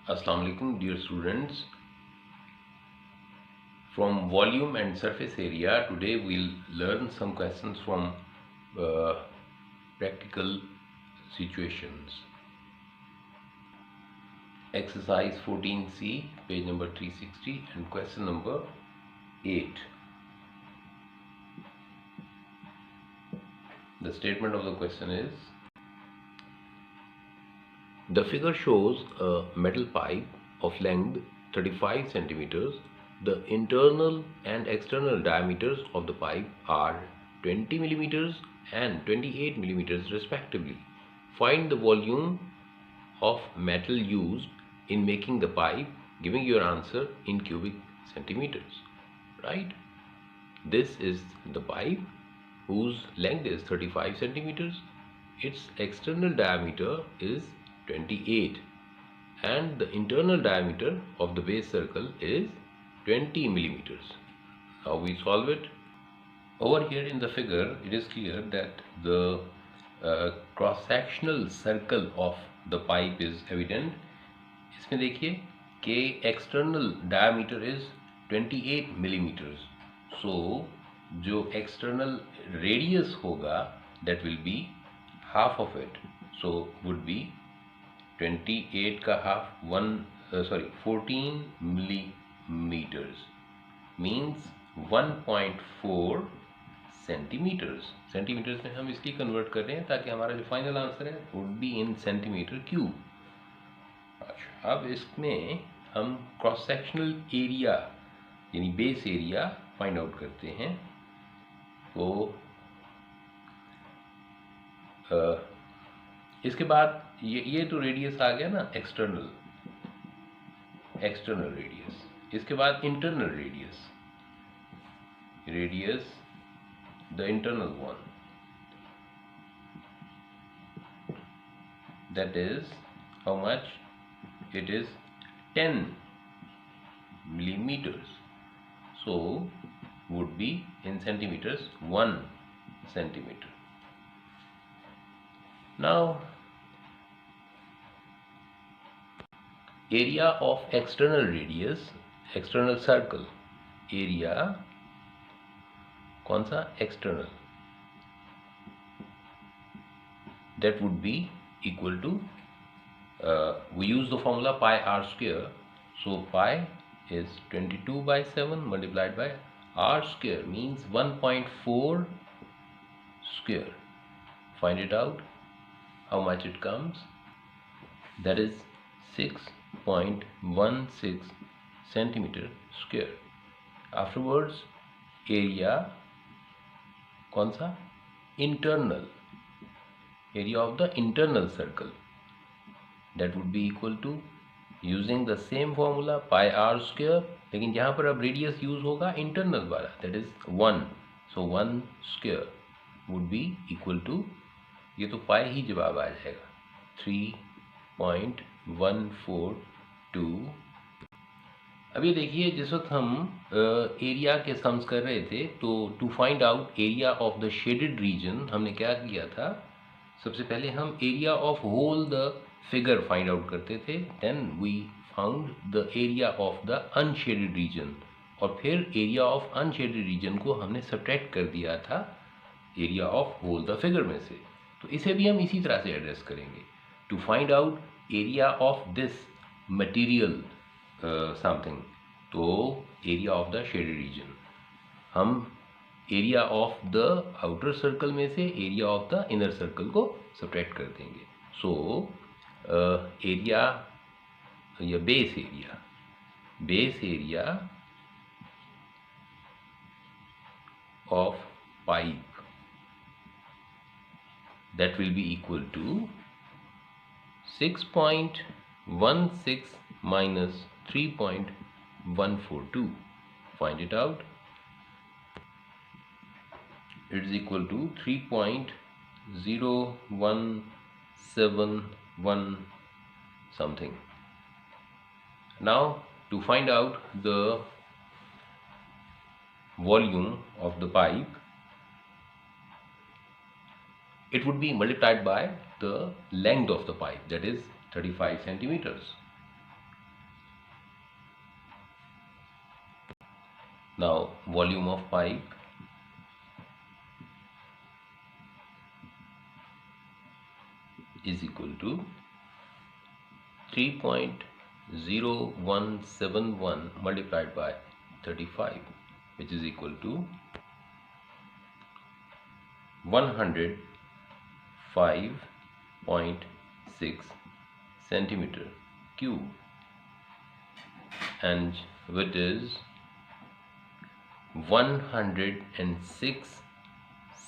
Assalamu alaikum dear students. From volume and surface area, today we'll learn some questions from practical situations. Exercise 14C, page number 360, and question number 8. The statement of the question is: the figure shows a metal pipe of length 35 centimeters. The internal and external diameters of the pipe are 20 millimeters and 28 millimeters respectively. Find the volume of metal used in making the pipe, giving your answer in cubic centimeters. Right? This is the pipe whose length is 35 centimeters. Its external diameter is 28 and the internal diameter of the base circle is 20 millimeters. Now we solve it. Over here in the figure, it is clear that the cross-sectional circle of the pipe is evident. इसमें देखिए कि external diameter is 28 millimeters. So जो external radius होगा, that will be half of it. So would be 28 का half 14 millimeters means 1.4 centimetres. Centimetres में हम इसलिए convert कर रहे हैं ताकि हमारा जो फाइनल आंसर है would be in centimetre cube. अच्छा, अब इसमें हम क्रॉस सेक्शनल एरिया यानी बेस एरिया फाइंड आउट करते हैं. तो इसके बाद ये तो रेडियस आ गया ना, एक्सटर्नल रेडियस. इसके बाद internal radius the internal one, that is how much? It is 10 millimeters. So would be in centimeters 1 centimeter. Now area of external radius, external circle area कौन सा? External. that would be equal to we use the formula pi r square. So pi is 22/7 multiplied by r square means 1.4 square. Find it out how much it comes. That is 6.16 centimeter square. Afterwards area कौन सा? Internal area of the internal circle, that would be equal to using the same formula pi r square, लेकिन यहाँ पर अब radius use होगा internal वाला, that is 1. So 1 square would be equal to, ये तो पाई ही जवाब आ जाएगा, 3.142. अब ये देखिए, जिस वक्त हम एरिया के सम्स कर रहे थे तो to find out area of the shaded region हमने क्या किया था? सबसे पहले हम area of whole the figure find out करते थे, then we found the area of the unshaded region, और फिर एरिया ऑफ अनशेडेड रीजन को हमने सब्ट्रैक्ट कर दिया था area of whole the figure में से. तो इसे भी हम इसी तरह से एड्रेस करेंगे. To find out area of this material something, तो area of the shaded region, हम area of the outer circle में से area of the inner circle को सब्ट्रैक्ट कर देंगे. सो एरिया या base area of pipe, that will be equal to 6.16 minus 3.142. Find it out. It is equal to 3.0171 something. Now to find out the volume of the pipe, it would be multiplied by the length of the pipe, that is 35 centimeters. Now volume of pipe is equal to 3.0171 multiplied by 35, which is equal to 105.6 centimeter cube, and which is 106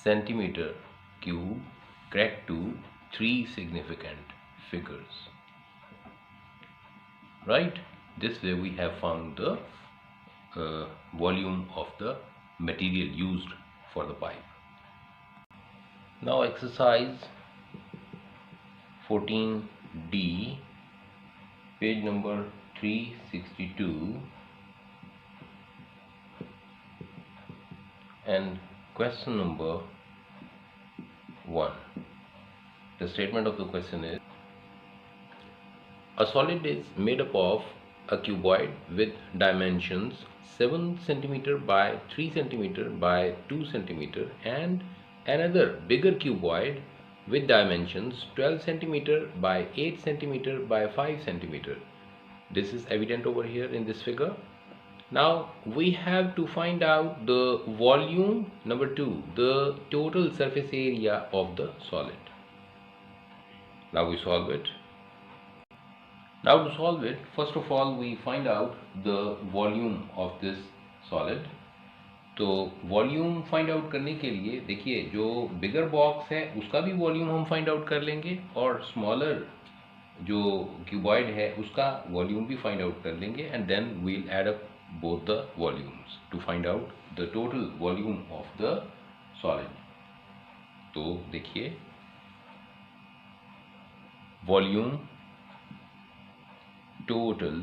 centimeter cube cracked to 3 significant figures. Right? This way we have found the volume of the material used for the pipe. Now exercise 14D, page number 362, and question number 1. The statement of the question is: a solid is made up of a cuboid with dimensions 7 cm by 3 cm by 2 cm and another bigger cuboid with dimensions 12 cm by 8 cm by 5 cm. This is evident over here in this figure. Now we have to find out the volume. Number 2, the total surface area of the solid. Now we solve it. Now to solve it, first of all we find out the volume of this solid. तो volume find out करने के लिए देखिए, जो bigger box है उसका भी volume हम फाइंड आउट कर लेंगे और स्मॉलर जो क्यूबॉइड है उसका वॉल्यूम भी फाइंड आउट कर लेंगे, and then we'll add up both the volumes to find out the total volume of the solid. तो देखिए, volume, total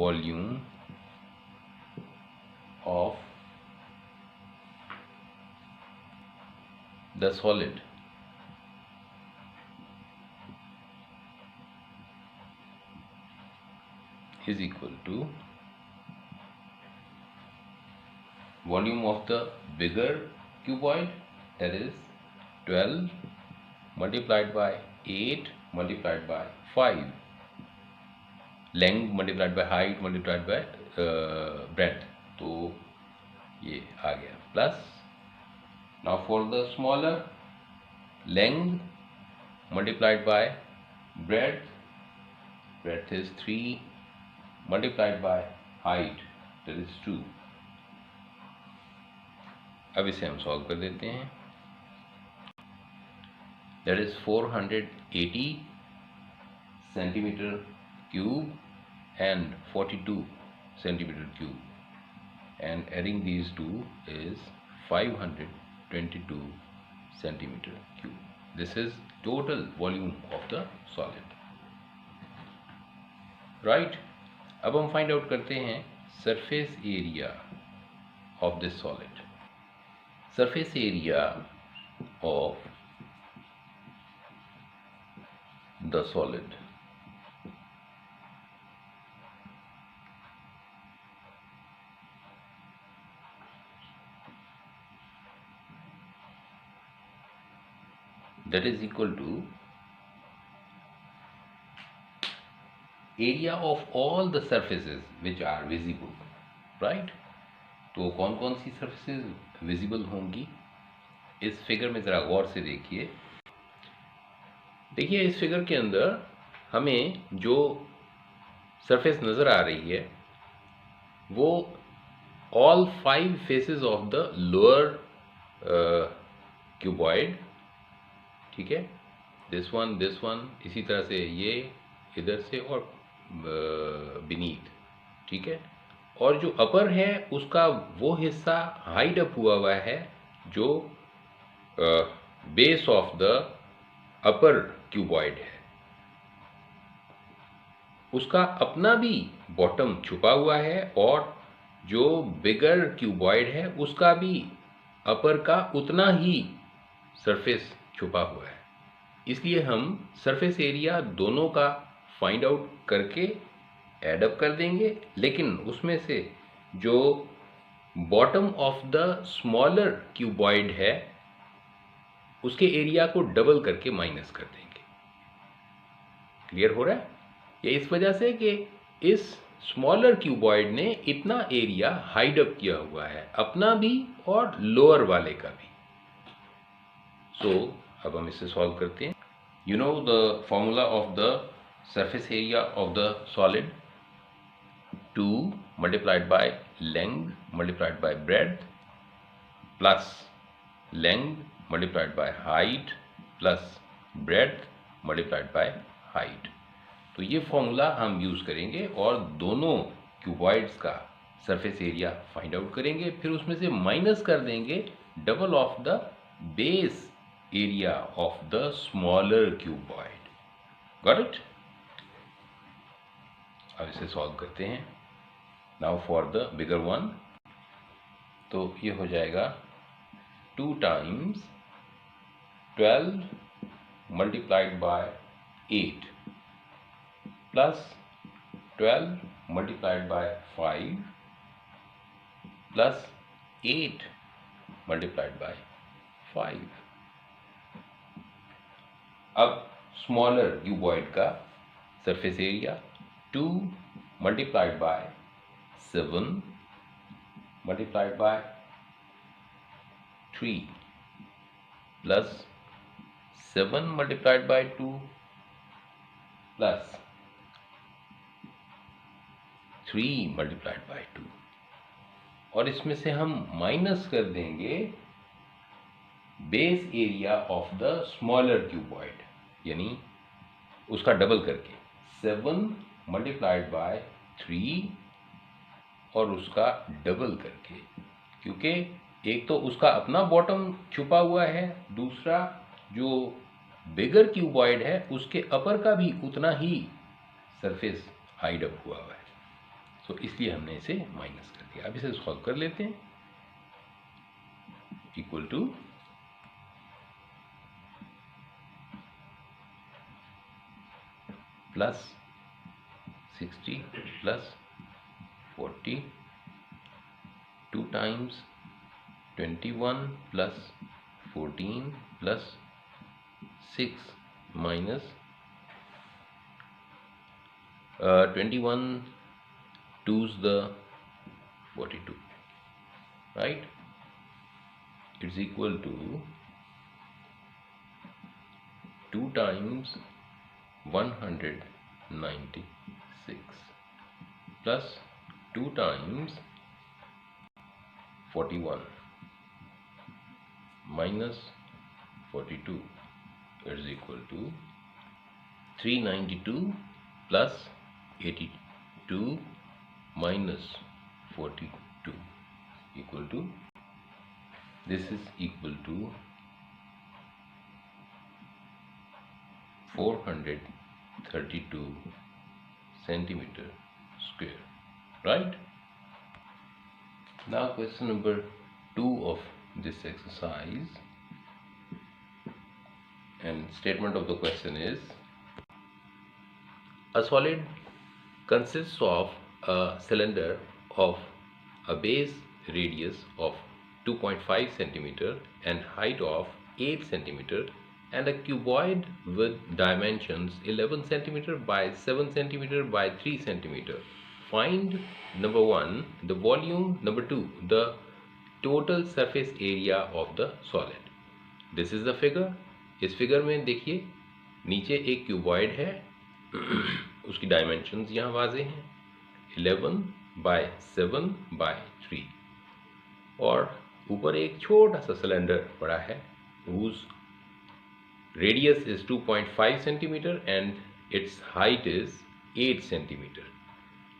volume of the solid is equal to volume of the bigger cuboid, that is 12 multiplied by 8 multiplied by 5, length multiplied by height multiplied by breadth. तो ये आ गया plus. Now for the smaller, length multiplied by breadth is 3 multiplied by height, that is 2. अब इसे हम solve कर देते हैं. That is 480 centimeter cube and 42 centimeter cube, and adding these two is 522 centimeter cube. This is total volume of the solid. Right? अब हम find out करते हैं surface area of this solid. Surface area of the solid that is equal to area of all the surfaces which are visible. Right? तो कौन कौन सी surfaces visible होंगी, इस figure में ज़रा गौर से देखिए. देखिए, इस फिगर के अंदर हमें जो सरफेस नज़र आ रही है वो all 5 faces of the lower cuboid. ठीक है, दिस वन, इसी तरह से ये इधर से और बीनीथ. ठीक है, और जो अपर है उसका वो हिस्सा हाइड अप हुआ है जो base of the upper cuboid है, उसका अपना भी बॉटम छुपा हुआ है, और जो बिगर क्यूबॉइड है उसका भी अपर का उतना ही सरफेस छुपा हुआ है. इसलिए हम सरफेस एरिया दोनों का फाइंड आउट करके एड अप कर देंगे, लेकिन उसमें से जो bottom of the smaller cuboid है उसके एरिया को डबल करके माइनस कर देंगे। क्लियर हो रहा है? ये इस वजह से कि इस स्मॉलर क्यूबॉइड ने इतना एरिया हाइड अप किया हुआ है, अपना भी और लोअर वाले का भी। सो अब हम इसे सॉल्व करते हैं। You know the formula of the surface area of the solid, 2 multiplied by length multiplied by breadth plus length multiplied by height plus breadth multiplied by height। तो ये फॉर्मूला हम यूज़ करेंगे और दोनों क्यूबॉइड्स का surface area find out करेंगे, फिर उसमें से माइनस कर देंगे double of the base area of the smaller cuboid. Got it? अब इसे सॉल्व करते हैं। Now for the bigger one, तो ये हो जाएगा 2 times 12 multiplied by 8 plus 12 multiplied by 5 plus 8 multiplied by 5। अब स्मॉलर क्यूबॉइड का surface area 2 multiplied by 7 multiplied by 3 plus 7 multiplied by 2 plus 3 multiplied by 2, और इसमें से हम माइनस कर देंगे base area of the smaller cuboid, यानी उसका डबल करके 7 multiplied by 3 और उसका डबल करके, क्योंकि एक तो उसका अपना बॉटम छुपा हुआ है, दूसरा जो बिगर क्यूबॉइड है उसके अपर का भी उतना ही सरफेस हाइड अप हुआ है। तो इसलिए हमने इसे माइनस कर दिया। अब इसे सॉल्व कर लेते हैं। Equal two plus 60 plus 40, 2 times 21 plus 14 plus 6 minus 21 2's the 42, right? It's equal to 2 times 196 plus 2 times 41 minus 42 is equal to 392 plus 82 minus 42 equal to, this is equal to 432 centimeter square, right? Now question number 2 of this exercise, and statement of the question is: a solid consists of a cylinder of a base radius of 2.5 centimeter and height of 8 centimeter and a cuboid with dimensions 11 centimeter by 7 centimeter by 3 centimeter. Find number 1 the volume, number 2 the total surface area of the solid. This is the figure. इस figure में देखिए नीचे एक cuboid है, उसकी dimensions यहाँ वाजे हैं 11 by 7 by 3, और ऊपर एक छोटा सा सिलेंडर पड़ा है whose radius is 2.5 centimeter and its height is 8 centimeter.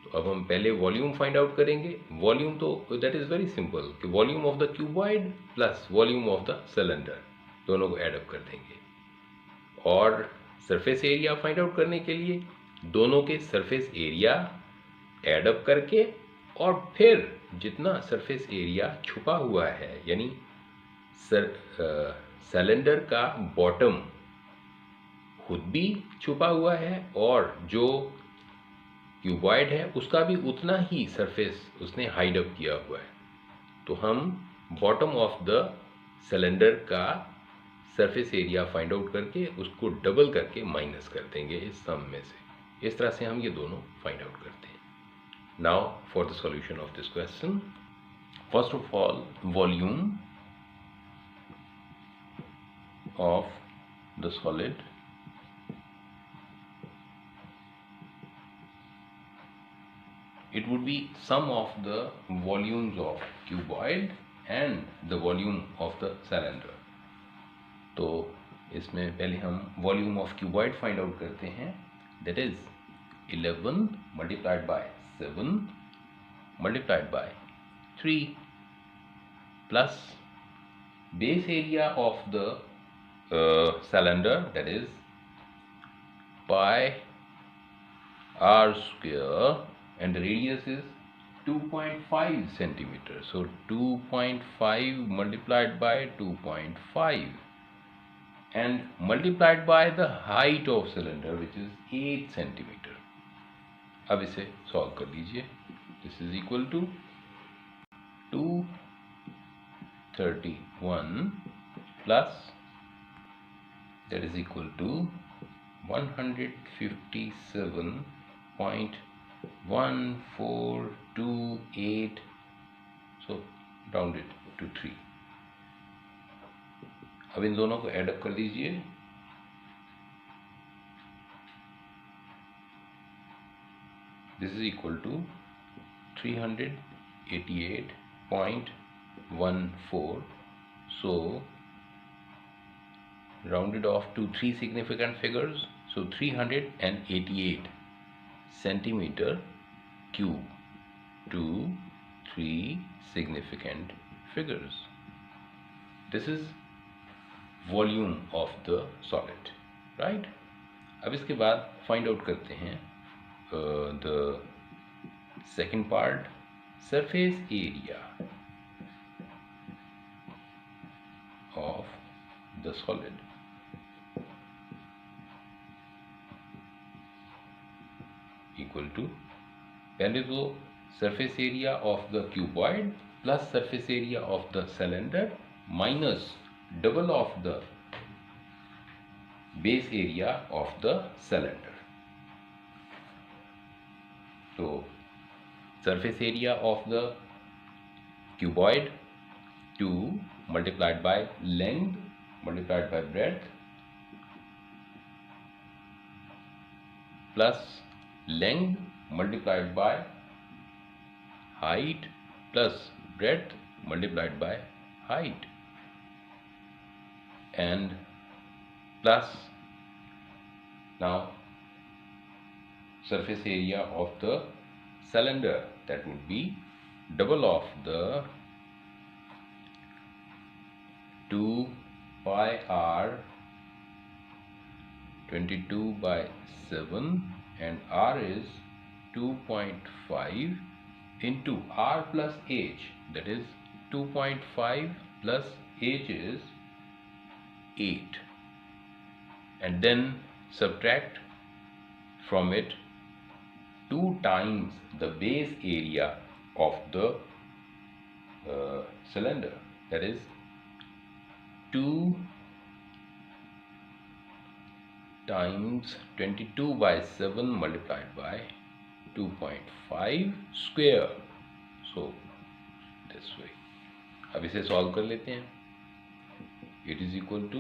तो अब हम पहले वॉल्यूम फाइंड आउट करेंगे। वॉल्यूम तो दैट इज़ वेरी सिंपल कि volume of the cuboid plus volume of the cylinder दोनों को ऐड अप कर देंगे, और सरफेस एरिया फाइंड आउट करने के लिए दोनों के सरफेस एरिया ऐड अप करके और फिर जितना सरफेस एरिया छुपा हुआ है, यानी सिलेंडर का बॉटम खुद भी छुपा हुआ है और जो क्यूबॉइड है उसका भी उतना ही सरफेस उसने हाइड अप किया हुआ है, तो हम बॉटम ऑफ द सिलेंडर का सरफेस एरिया फाइंड आउट करके उसको डबल करके माइनस कर देंगे इस सम में से। इस तरह से हम ये दोनों फाइंड आउट करते हैं। Now for the solution of this question, first of all volume of the solid it would be sum of the volumes of cuboid and the volume of the cylinder। तो इसमें पहले हम volume of cuboid find out करते हैं, that is 11 multiplied by 7 multiplied by 3 plus base area of the cylinder, that is pi r square, and the radius is 2.5 centimeter. So 2.5 multiplied by 2.5 and multiplied by the height of cylinder, which is 8 centimeter. अब इसे solve कर लीजिए। This is equal to 231 plus that is equal to 157.1428, so round it to 3। अब इन दोनों को add up कर दीजिए। This is equal to 388.14, so rounded off to 3 significant figures, so 388 centimeter cube to 3 significant figures. This is volume of the solid, right? अब इसके बाद find out करते हैं the second part, surface area of the solid equal to, पहले तो surface area of the cuboid plus surface area of the cylinder minus double of the base area of the cylinder। तो surface area of the cuboid 2 multiplied by length multiplied by breadth plus length multiplied by height plus breadth multiplied by height and plus now surface area of the cylinder, that would be double of the 2 pi r 22 by 7 and r is 2.5 into r plus h, that is 2.5 plus h is 8, and then subtract from it 2 times the base area of the cylinder, that is 2 times 22 by 7 multiplied by 2.5 square, so this way। अब इसे solve कर लेते हैं। It is equal to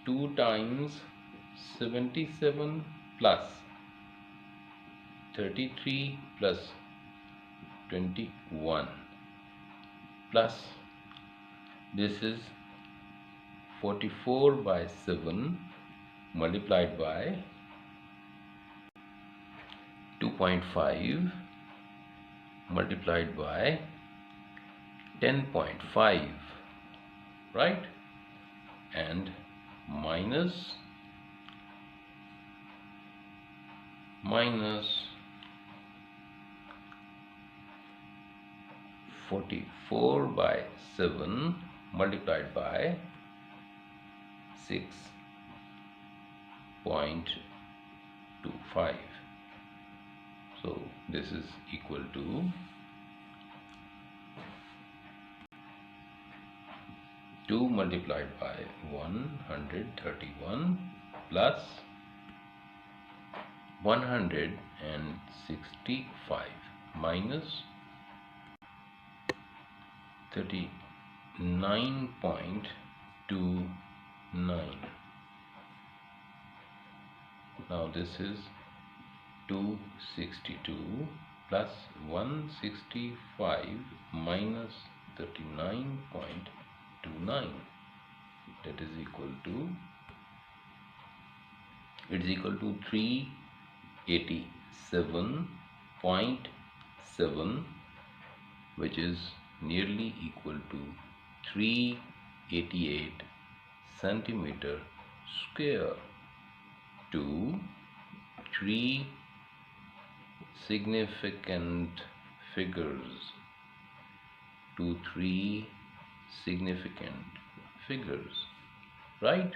2 times 77 plus 33 plus 21 plus this is 44 by 7 multiplied by 2.5 multiplied by 10.5, right, and minus 44 by 7 multiplied by 6.25, So this is equal to 2 multiplied by 131 plus 165 minus 39.29. Now this is 262 plus 165 minus 39.29, that is equal to, it is equal to 387.7, which is nearly equal to 388 centimeter square. To three significant figures, right?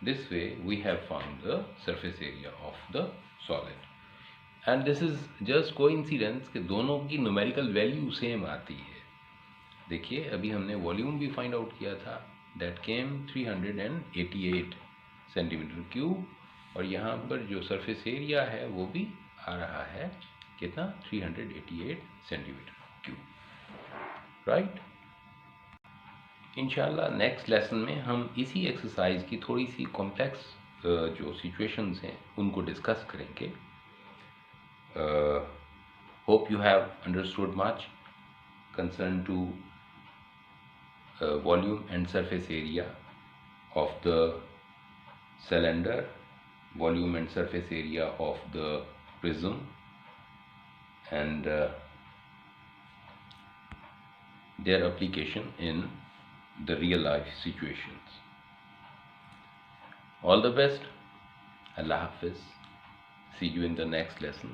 This way we have found the surface area of the solid, and this is just coincidence कि दोनों की numerical value same आती है. देखिए अभी हमने volume भी find out किया था, that came 388 सेंटीमीटर क्यूब, और यहाँ पर जो सरफेस एरिया है वो भी आ रहा है कितना, 388 सेंटीमीटर क्यूब, राइट. इंशाल्लाह नेक्स्ट लेसन में हम इसी एक्सरसाइज की थोड़ी सी कॉम्प्लेक्स जो सिचुएशंस हैं उनको डिस्कस करेंगे. Hope you have understood much concern to volume and surface area of the cylinder, volume and surface area of the prism, and their application in the real life situations. All the best. Allah Hafiz. See you in the next lesson.